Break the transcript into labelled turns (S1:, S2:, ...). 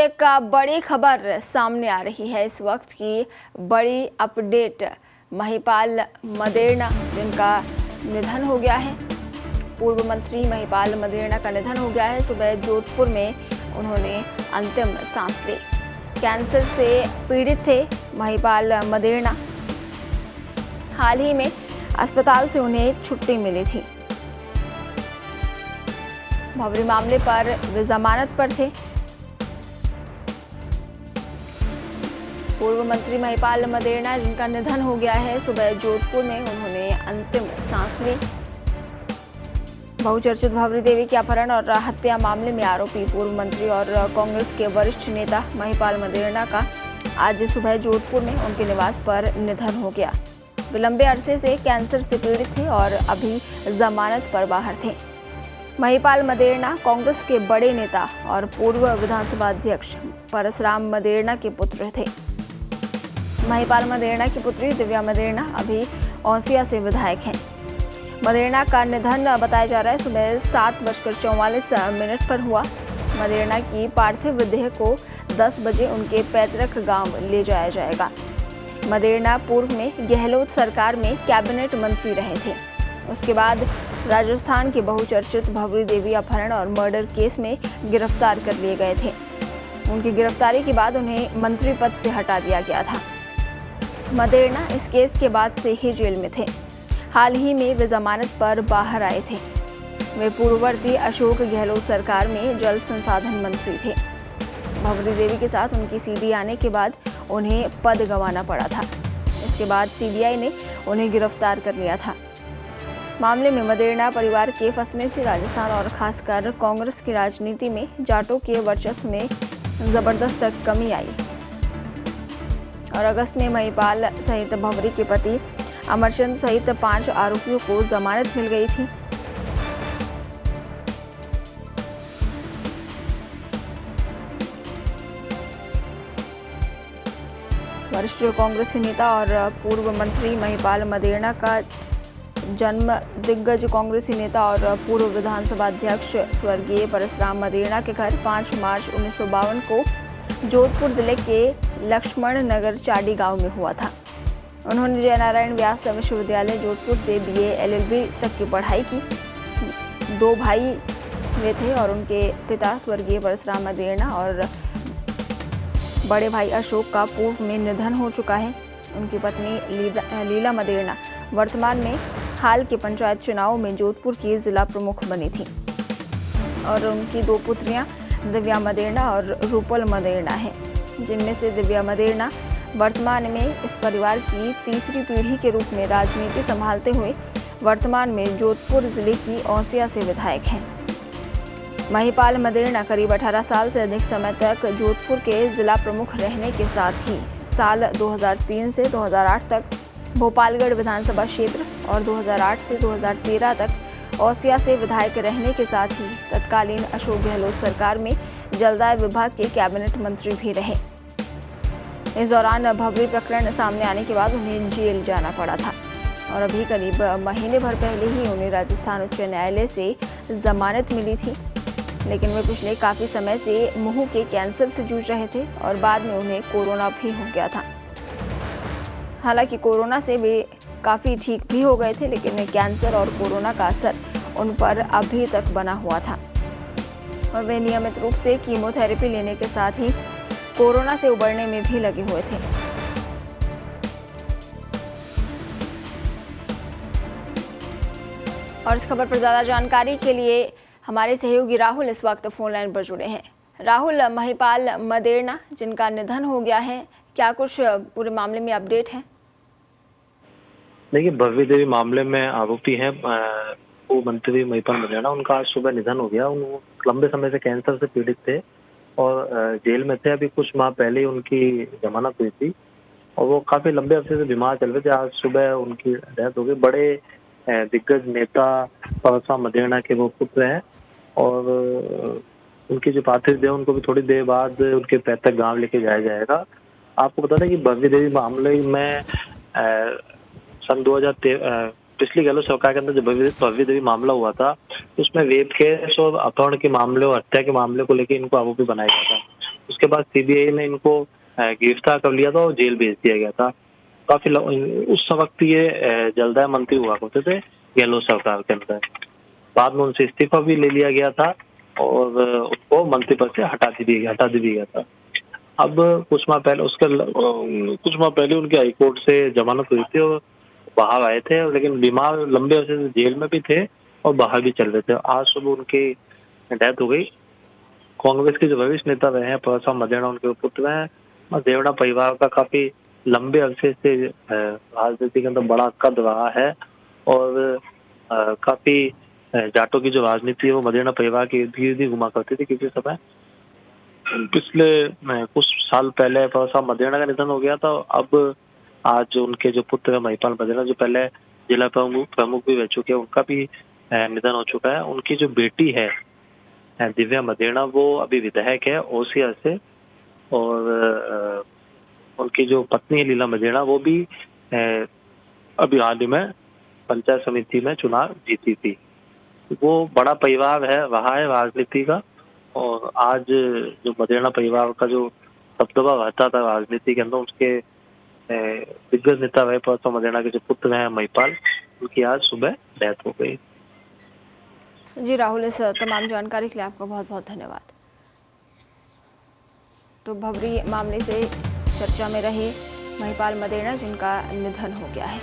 S1: एक बड़ी खबर सामने आ रही है इस वक्त की बड़ी अपडेट। महिपाल मदेरणा जिनका निधन हो गया है, पूर्व मंत्री महिपाल मदेरणा का निधन हो गया है। सुबह जोधपुर में उन्होंने अंतिम सांस ली। कैंसर से पीड़ित थे महिपाल मदेरणा। हाल ही में अस्पताल से उन्हें छुट्टी मिली थी। भवरी मामले पर वे जमानत पर थे। पूर्व मंत्री महिपाल मदेरणा जिनका निधन हो गया है, सुबह जोधपुर में उन्होंने अंतिम सांस ली। बहुचर्चित भवरी देवी के अपहरण और हत्या मामले में आरोपी पूर्व मंत्री और कांग्रेस के वरिष्ठ नेता महिपाल मदेरणा का आज सुबह जोधपुर में उनके निवास पर निधन हो गया। वे लंबे अरसे से कैंसर से पीड़ित थे और अभी जमानत पर बाहर थे। महिपाल मदेरणा कांग्रेस के बड़े नेता और पूर्व विधानसभा अध्यक्ष परसराम मदेरणा के पुत्र थे। महिपाल मदेरणा की पुत्री दिव्या मदेरणा अभी औसिया से विधायक हैं। मदेरणा का निधन बताया जा रहा है सुबह 7:44 पर हुआ। मदेरणा की पार्थिव देह को 10 बजे उनके पैतृक गांव ले जाया जाएगा। मदेरणा पूर्व में गहलोत सरकार में कैबिनेट मंत्री रहे थे। उसके बाद राजस्थान के बहुचर्चित भवरी देवी अपहरण और मर्डर केस में गिरफ्तार कर लिए गए थे। उनकी गिरफ्तारी के बाद उन्हें मंत्री पद से हटा दिया गया था। मदेरणा इस केस के बाद से ही जेल में थे। हाल ही में वे जमानत पर बाहर आए थे। वे पूर्ववर्ती अशोक गहलोत सरकार में जल संसाधन मंत्री थे। भवरी देवी के साथ उनकी सीडी आने के बाद उन्हें पद गंवाना पड़ा था। इसके बाद सीबीआई ने उन्हें गिरफ्तार कर लिया था। मामले में मदेरणा परिवार के फंसने से राजस्थान और खासकर कांग्रेस की राजनीति में जाटों के वर्चस्व में जबरदस्त कमी आई और अगस्त में महिपाल सहित भवरी के पति अमरचंद सहित 5 आरोपियों को जमानत मिल गई थी। वरिष्ठ कांग्रेसी नेता और पूर्व मंत्री महिपाल मदेरणा का जन्म दिग्गज कांग्रेसी नेता और पूर्व विधानसभा अध्यक्ष स्वर्गीय परसराम मदेरणा के घर 5 मार्च 1952 को जोधपुर जिले के लक्ष्मण नगर चाडी गांव में हुआ था। उन्होंने जयनारायण व्यास विश्वविद्यालय जोधपुर से BA LLB तक की पढ़ाई की। 2 भाई वे थे और उनके पिता स्वर्गीय परसराम मदेरणा और बड़े भाई अशोक का पूर्व में निधन हो चुका है। उनकी पत्नी लीला मदेरणा वर्तमान में हाल के पंचायत चुनाव में जोधपुर की जिला प्रमुख बनी थी और उनकी 2 पुत्रियां दिव्या मदेरणा और रूपल मदेरणा हैं, जिनमें से दिव्या मदेरणा वर्तमान में इस परिवार की तीसरी पीढ़ी के रूप में राजनीति संभालते हुए वर्तमान में जोधपुर जिले की औसिया से विधायक हैं। महिपाल मदेरणा करीब 18 साल से अधिक समय तक जोधपुर के जिला प्रमुख रहने के साथ ही साल 2003 से 2008 तक भोपालगढ़ विधानसभा क्षेत्र और 2008 से 2013 तक औसिया से विधायक रहने के साथ ही तत्कालीन अशोक गहलोत सरकार में जलदाय विभाग के कैबिनेट मंत्री भी रहे। इस दौरान भवरी प्रकरण सामने आने के बाद उन्हें जेल जाना पड़ा था और अभी करीब महीने भर पहले ही उन्हें राजस्थान उच्च न्यायालय से जमानत मिली थी, लेकिन वे पिछले काफ़ी समय से मुंह के कैंसर से जूझ रहे थे और बाद में उन्हें कोरोना भी हो गया था। हालांकि कोरोना से वे काफ़ी ठीक भी हो गए थे, लेकिन कैंसर और कोरोना का असर उन पर अभी तक बना हुआ था और वे नियमित रूप से कीमोथेरेपी लेने के साथ ही कोरोना से उबरने में भी लगे हुए थे। और इस खबर पर ज़्यादा जानकारी के लिए हमारे सहयोगी राहुल इस वक्त फोन लाइन पर जुड़े हैं। राहुल, महिपाल मदेरणा जिनका निधन हो गया है, क्या कुछ पूरे मामले में अपडेट है?
S2: देखिए, भव्य देवी मामले में आरोपी हैं पूर्व मंत्री महिपाल मदेरणा। उनका आज सुबह निधन हो गया। वो लंबे समय से कैंसर से पीड़ित थे और जेल में थे। अभी कुछ माह पहले ही उनकी जमानत हुई थी और वो काफी लंबे अरसे से बीमार चल रहे थे। आज सुबह उनकी डेथ हो गई। बड़े दिग्गज नेता परसराम मदेरणा के वो पुत्र हैं और उनकी जो पार्थिव देह उनको भी थोड़ी देर बाद उनके पैतृक गांव लेके जाया जाएगा। आपको बता दें कि भव्य देवी मामले में सन 2013 पिछली गहलोत सरकार के अंदर जब भव्य देवी मामला हुआ था उसमें रेप केस और अपहरण के मामले और हत्या के मामले को लेकर इनको आरोपी बनाया गया था। उसके बाद सीबीआई ने इनको गिरफ्तार कर लिया था और जेल भेज दिया गया था। उस वक्त ये जलदाय मंत्री हुआ करते थे गहलोत सरकार के अंदर। बाद में उनसे इस्तीफा भी ले लिया गया था और उनको मंत्री पद से हटा भी गया था। अब कुछ माह कुछ माह पहले उनकी हाईकोर्ट से जमानत हुई थी और बाहर आए थे, लेकिन बीमार लंबे अरसे से जेल में भी थे और बाहर भी चल रहे थे। आज सुबह उनकी डेथ हो गई। कांग्रेस के जो वरिष्ठ नेता रहे हैं परसराम मदेरणा उनके पुत्र हैं। मदेरणा परिवार का काफी लंबे अरसे से राजनीति के अंदर बड़ा कद रहा है और काफी जाटों की जो राजनीति है वो मदेरणा परिवार के इर्द गिर्द ही घुमा करती थी। किसी समय पिछले कुछ साल पहले परसराम मदेरणा का निधन हो गया था। अब आज उनके जो पुत्र है महिपाल मदेरणा, जो पहले जिला प्रमुख भी रह चुके हैं, उनका भी निधन हो चुका है। उनकी जो बेटी है दिव्या मदेरणा, वो अभी विधायक है ओसिया से, और उनकी जो पत्नी है लीला मदेरणा, वो भी अभी हाल ही में पंचायत समिति में चुनाव जीती थी। वो बड़ा परिवार है रहा है राजनीति का, और आज जो मदेरणा परिवार का जो दबदबा रहता था राजनीति के अंदर, उसके दिग्गज नेता रहे परसराम मदेरणा के जो पुत्र हैं महिपाल, उनकी आज सुबह डेथ हो गई।
S1: जी राहुल, इस तमाम जानकारी के लिए आपका बहुत बहुत धन्यवाद। तो भवरी मामले से चर्चा में रहे महिपाल मदेरणा, जिनका निधन हो गया है।